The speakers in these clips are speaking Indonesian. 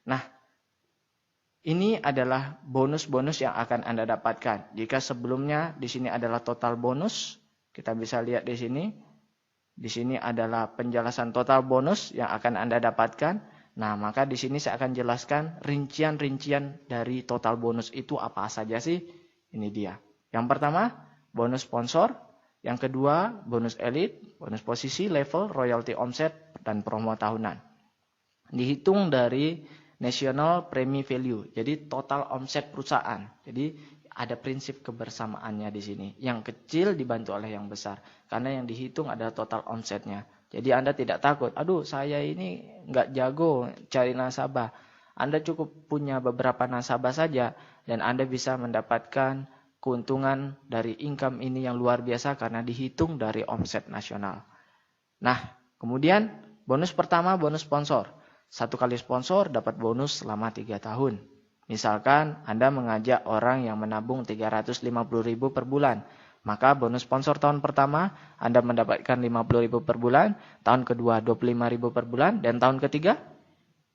Nah, ini adalah bonus-bonus yang akan Anda dapatkan. Jika sebelumnya di sini adalah total bonus, kita bisa lihat di sini. Di sini adalah penjelasan total bonus yang akan Anda dapatkan. Nah, maka di sini saya akan jelaskan rincian-rincian dari total bonus itu apa saja sih. Ini dia. Yang pertama, bonus sponsor. Yang kedua, bonus elite, bonus posisi, level, royalty omset, dan promo tahunan. Dihitung dari National Premi Value, jadi total omset perusahaan. Jadi ada prinsip kebersamaannya di sini. Yang kecil dibantu oleh yang besar, karena yang dihitung adalah total omsetnya. Jadi Anda tidak takut, aduh saya ini nggak jago cari nasabah. Anda cukup punya beberapa nasabah saja, dan Anda bisa mendapatkan keuntungan dari income ini yang luar biasa karena dihitung dari omset nasional. Nah, kemudian bonus pertama, bonus sponsor. 1 kali sponsor dapat bonus selama 3 tahun. Misalkan Anda mengajak orang yang menabung 350.000 per bulan. Maka bonus sponsor tahun pertama Anda mendapatkan 50.000 per bulan. Tahun kedua 25.000 per bulan. Dan tahun ketiga,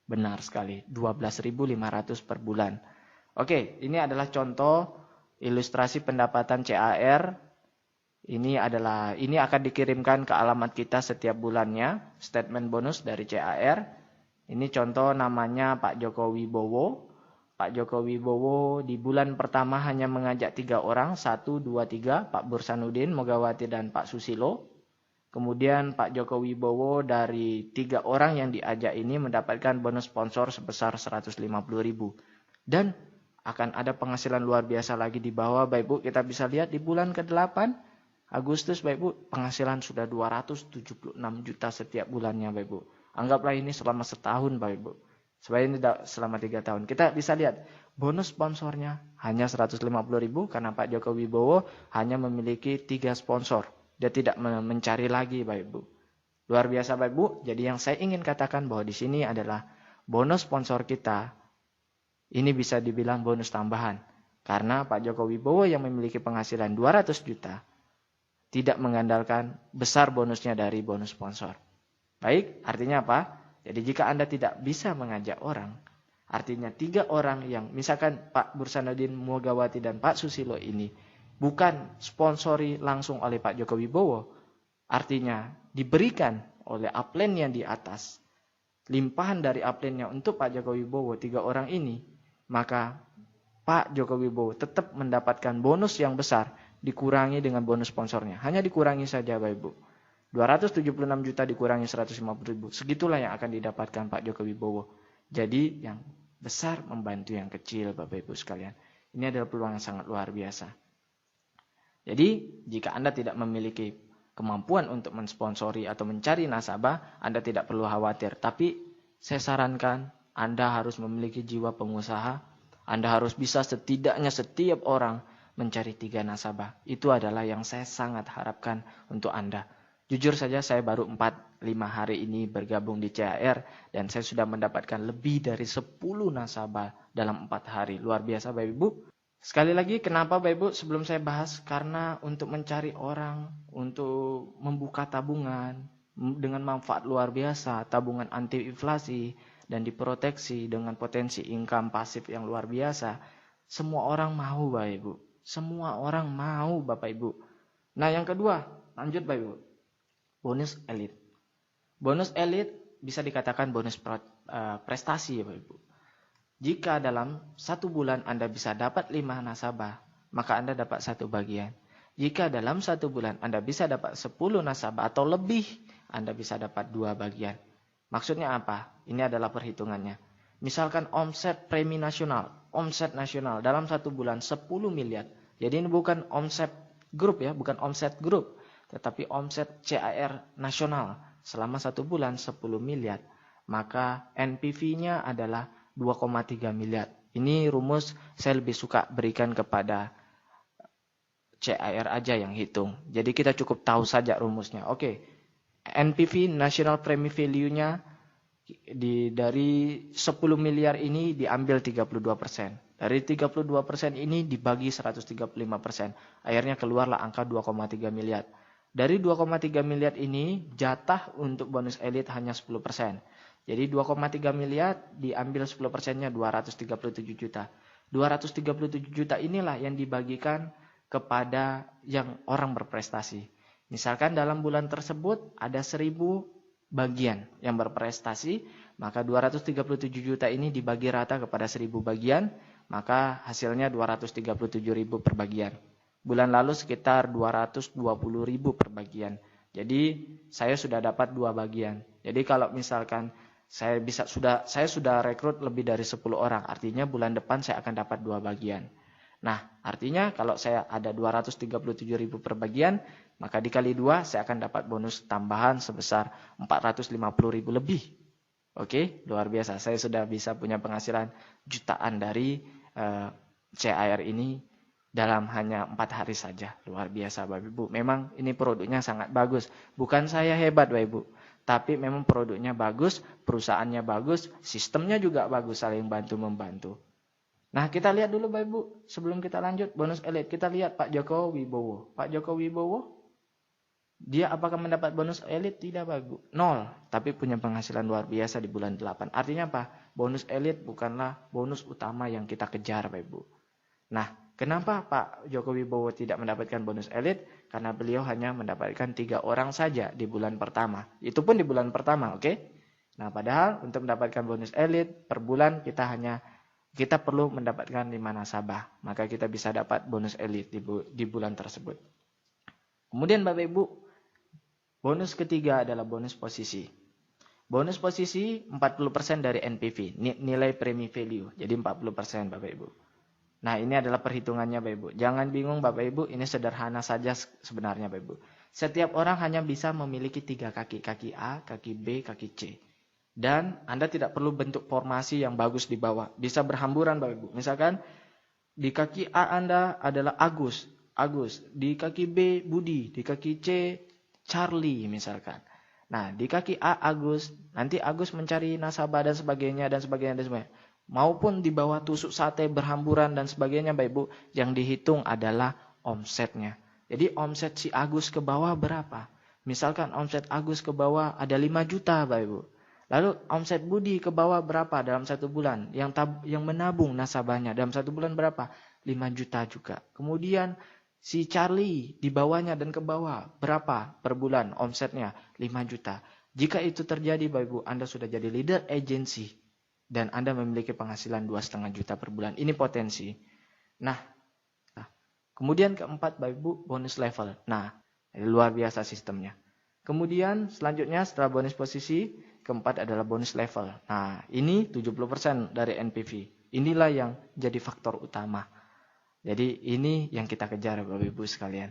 benar sekali, 12.500 per bulan. Oke, ini adalah contoh ilustrasi pendapatan CAR. Ini akan dikirimkan ke alamat kita setiap bulannya. Statement bonus dari CAR. Ini contoh namanya Pak Joko Wibowo. Pak Joko Wibowo di bulan pertama hanya mengajak 3 orang. 1, 2, 3. Pak Bursanuddin, Mogawati, dan Pak Susilo. Kemudian Pak Joko Wibowo dari 3 orang yang diajak ini mendapatkan bonus sponsor sebesar 150.000. Dan akan ada penghasilan luar biasa lagi di bawah. Bapak Ibu, kita bisa lihat di bulan ke-8. Agustus, Bapak Ibu, penghasilan sudah 276 juta setiap bulannya, Bapak Ibu. Anggaplah ini selama setahun, Bapak Ibu. Supaya ini selama 3 tahun. Kita bisa lihat, bonus sponsornya hanya 150.000 karena Pak Joko Wibowo hanya memiliki 3 sponsor. Dia tidak mencari lagi, Bapak Ibu. Luar biasa, Bapak Ibu. Jadi yang saya ingin katakan bahwa di sini adalah bonus sponsor kita. Ini bisa dibilang bonus tambahan. Karena Pak Joko Wibowo yang memiliki penghasilan 200 juta. Tidak mengandalkan besar bonusnya dari bonus sponsor. Baik, artinya apa? Jadi jika Anda tidak bisa mengajak orang, artinya 3 orang yang misalkan Pak Bursanuddin, Mogawati, dan Pak Susilo ini bukan sponsori langsung oleh Pak Joko Wibowo, artinya diberikan oleh upline yang di atas, limpahan dari upline-nya untuk Pak Joko Wibowo, 3 orang ini, maka Pak Joko Wibowo tetap mendapatkan bonus yang besar, dikurangi dengan bonus sponsornya. Hanya dikurangi saja, Bapak Ibu. 276 juta dikurangi 150.000. Segitulah yang akan didapatkan Pak Joko Wibowo. Jadi yang besar membantu yang kecil, Bapak Ibu sekalian. Ini adalah peluang yang sangat luar biasa. Jadi jika Anda tidak memiliki kemampuan untuk mensponsori atau mencari nasabah, Anda tidak perlu khawatir. Tapi saya sarankan Anda harus memiliki jiwa pengusaha. Anda harus bisa setidaknya setiap orang mencari 3 nasabah. Itu adalah yang saya sangat harapkan untuk Anda. Jujur saja saya baru 4-5 hari ini bergabung di CAR dan saya sudah mendapatkan lebih dari 10 nasabah dalam 4 hari. Luar biasa, Bapak Ibu. Sekali lagi, kenapa Bapak Ibu sebelum saya bahas? Karena untuk mencari orang, untuk membuka tabungan dengan manfaat luar biasa, tabungan anti inflasi dan diproteksi dengan potensi income pasif yang luar biasa. Semua orang mau, Bapak Ibu. Semua orang mau, Bapak Ibu. Nah, yang kedua, lanjut Bapak Ibu. Bonus elite. Bonus elite bisa dikatakan bonus prestasi ya Bapak Ibu. Jika dalam 1 bulan Anda bisa dapat 5 nasabah, maka Anda dapat 1 bagian. Jika dalam 1 bulan Anda bisa dapat 10 nasabah atau lebih, Anda bisa dapat 2 bagian. Maksudnya apa? Ini adalah perhitungannya. Misalkan omset premi nasional, omset nasional dalam 1 bulan 10 miliar. Jadi ini bukan omset grup ya, bukan omset grup. Tetapi omset CAR nasional selama 1 bulan 10 miliar. Maka NPV-nya adalah 2,3 miliar. Ini rumus saya lebih suka berikan kepada CAR aja yang hitung. Jadi kita cukup tahu saja rumusnya. Oke. NPV National Premi Value-nya dari 10 miliar ini diambil 32%. Dari 32% ini dibagi 135%. Akhirnya keluarlah angka 2,3 miliar. Dari 2,3 miliar ini, jatah untuk bonus elite hanya 10%. Jadi 2,3 miliar diambil 10%-nya 237 juta. 237 juta inilah yang dibagikan kepada yang orang berprestasi. Misalkan dalam bulan tersebut ada 1.000 bagian yang berprestasi, maka 237 juta ini dibagi rata kepada 1.000 bagian, maka hasilnya 237.000 per bagian. Bulan lalu sekitar 220.000 per bagian. Jadi saya sudah dapat 2 bagian. Jadi kalau misalkan saya sudah rekrut lebih dari 10 orang, artinya bulan depan saya akan dapat 2 bagian. Nah, artinya kalau saya ada 237.000 per bagian, maka dikali 2 saya akan dapat bonus tambahan sebesar 450.000 lebih. Oke, luar biasa. Saya sudah bisa punya penghasilan jutaan dari CAR ini dalam hanya 4 hari saja. Luar biasa Bapak Ibu. Memang ini produknya sangat bagus. Bukan saya hebat Bapak Ibu, tapi memang produknya bagus, perusahaannya bagus, sistemnya juga bagus, saling bantu-membantu. Nah, kita lihat dulu Bapak Ibu, sebelum kita lanjut bonus elit, kita lihat Pak Joko Wibowo. Pak Joko Wibowo, dia apakah mendapat bonus elit? Tidak Bapak Ibu. 0, tapi punya penghasilan luar biasa di bulan 8. Artinya apa? Bonus elit bukanlah bonus utama yang kita kejar Bapak Ibu. Nah, kenapa Pak Joko Wibowo tidak mendapatkan bonus elit? Karena beliau hanya mendapatkan 3 orang saja di bulan pertama. Itu pun di bulan pertama, oke? Nah, padahal untuk mendapatkan bonus elit per bulan kita perlu mendapatkan 5 nasabah. Maka kita bisa dapat bonus elit di bulan tersebut. Kemudian Bapak Ibu, bonus ketiga adalah bonus posisi. Bonus posisi 40% dari NPV, nilai premi value. Jadi 40% Bapak Ibu. Nah, ini adalah perhitungannya Bapak Ibu. Jangan bingung Bapak Ibu, ini sederhana saja sebenarnya Bapak Ibu. Setiap orang hanya bisa memiliki 3 kaki. Kaki A, kaki B, kaki C. Dan Anda tidak perlu bentuk formasi yang bagus di bawah. Bisa berhamburan Bapak Ibu. Misalkan di kaki A Anda adalah Agus. Di kaki B Budi. Di kaki C Charlie misalkan. Nah, di kaki A Agus. Nanti Agus mencari nasabah dan sebagainya. Maupun di bawah tusuk sate berhamburan dan sebagainya Bapak Ibu, yang dihitung adalah omsetnya. Jadi omset si Agus ke bawah berapa? Misalkan omset Agus ke bawah ada 5 juta Bapak Ibu. Lalu omset Budi ke bawah berapa dalam 1 bulan? Yang menabung nasabahnya dalam 1 bulan berapa? 5 juta juga. Kemudian si Charlie di bawahnya dan ke bawah berapa per bulan omsetnya? 5 juta. Jika itu terjadi Bapak Ibu, Anda sudah jadi leader agency. Dan Anda memiliki penghasilan 2,5 juta per bulan. Ini potensi. Nah, kemudian keempat Bapak Ibu, bonus level. Nah, ini luar biasa sistemnya. Kemudian selanjutnya setelah bonus posisi, keempat adalah bonus level. Nah, ini 70% dari NPV. Inilah yang jadi faktor utama. Jadi ini yang kita kejar Bapak Ibu sekalian.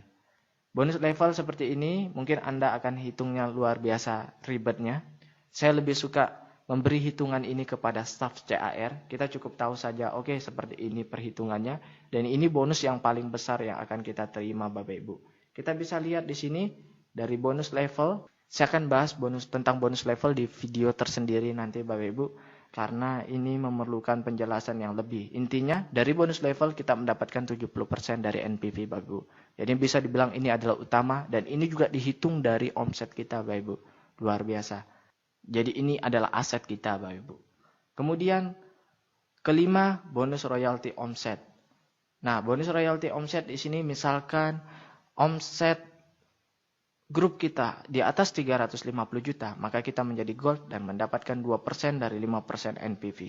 Bonus level seperti ini, mungkin Anda akan hitungnya luar biasa ribetnya. Saya lebih suka memberi hitungan ini kepada staf CAR, kita cukup tahu saja, oke, seperti ini perhitungannya, dan ini bonus yang paling besar yang akan kita terima Bapak Ibu. Kita bisa lihat di sini, dari bonus level, saya akan bahas tentang bonus level di video tersendiri nanti Bapak Ibu, karena ini memerlukan penjelasan yang lebih. Intinya, dari bonus level kita mendapatkan 70% dari NPV Bapak Ibu. Jadi bisa dibilang ini adalah utama, dan ini juga dihitung dari omset kita Bapak Ibu. Luar biasa. Jadi ini adalah aset kita Bapak Ibu. Kemudian kelima, bonus royalti omset. Nah, bonus royalti omset di sini misalkan omset grup kita di atas 350 juta, maka kita menjadi gold dan mendapatkan 2% dari 5% NPV.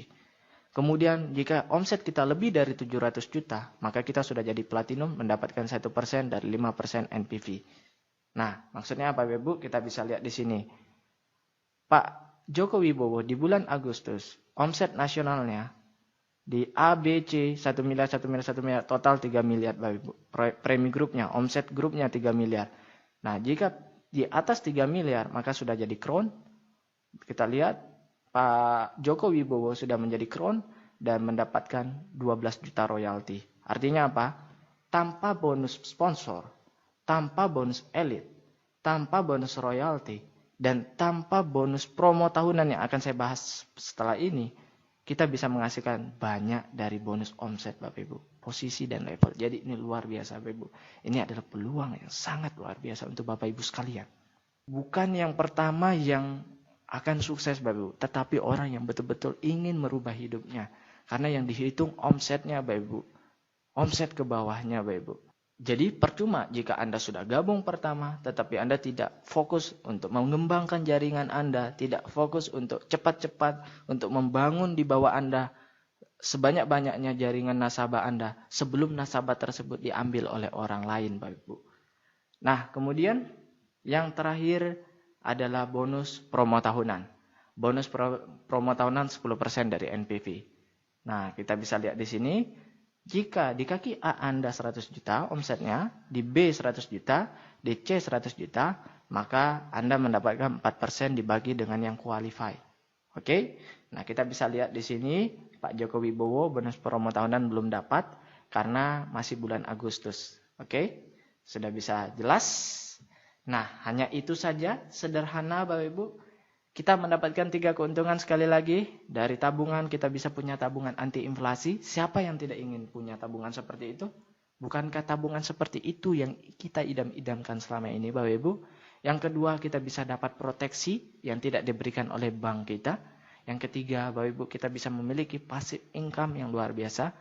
Kemudian jika omset kita lebih dari 700 juta, maka kita sudah jadi platinum mendapatkan 1% dari 5% NPV. Nah, maksudnya apa Bapak Ibu? Kita bisa lihat di sini. Pak Joko Wibowo di bulan Agustus, omset nasionalnya di A, B, C, 1 miliar, total 3 miliar Bapak Ibu. Premi grupnya, omset grupnya 3 miliar. Nah, jika di atas 3 miliar, maka sudah jadi crown. Kita lihat, Pak Joko Wibowo sudah menjadi crown dan mendapatkan 12 juta royalti. Artinya apa? Tanpa bonus sponsor, tanpa bonus elit, tanpa bonus royalti, dan tanpa bonus promo tahunan yang akan saya bahas setelah ini, kita bisa menghasilkan banyak dari bonus omset Bapak Ibu, posisi dan level. Jadi ini luar biasa Bapak Ibu. Ini adalah peluang yang sangat luar biasa untuk Bapak Ibu sekalian. Bukan yang pertama yang akan sukses Bapak Ibu. Tetapi orang yang betul-betul ingin merubah hidupnya. Karena yang dihitung omsetnya Bapak Ibu. Omset ke bawahnya Bapak Ibu. Jadi percuma jika Anda sudah gabung pertama, tetapi Anda tidak fokus untuk mengembangkan jaringan Anda, tidak fokus untuk cepat-cepat untuk membangun di bawah Anda sebanyak-banyaknya jaringan nasabah Anda sebelum nasabah tersebut diambil oleh orang lain Bapak Ibu. Nah, kemudian yang terakhir adalah bonus promo tahunan. Bonus promo tahunan 10% dari NPV. Nah, kita bisa lihat di sini. Jika di kaki A Anda 100 juta omsetnya, di B 100 juta, di C 100 juta, maka Anda mendapatkan 4% dibagi dengan yang qualify. Oke? Nah, kita bisa lihat di sini Pak Joko Wibowo bonus promo tahunan belum dapat karena masih bulan Agustus. Oke? Sudah bisa jelas? Nah, hanya itu saja, sederhana Bapak Ibu. Kita mendapatkan 3 keuntungan sekali lagi. Dari tabungan kita bisa punya tabungan anti inflasi. Siapa yang tidak ingin punya tabungan seperti itu? Bukankah tabungan seperti itu yang kita idam-idamkan selama ini Bapak Ibu? Yang kedua, kita bisa dapat proteksi yang tidak diberikan oleh bank kita. Yang ketiga, Bapak Ibu, kita bisa memiliki passive income yang luar biasa.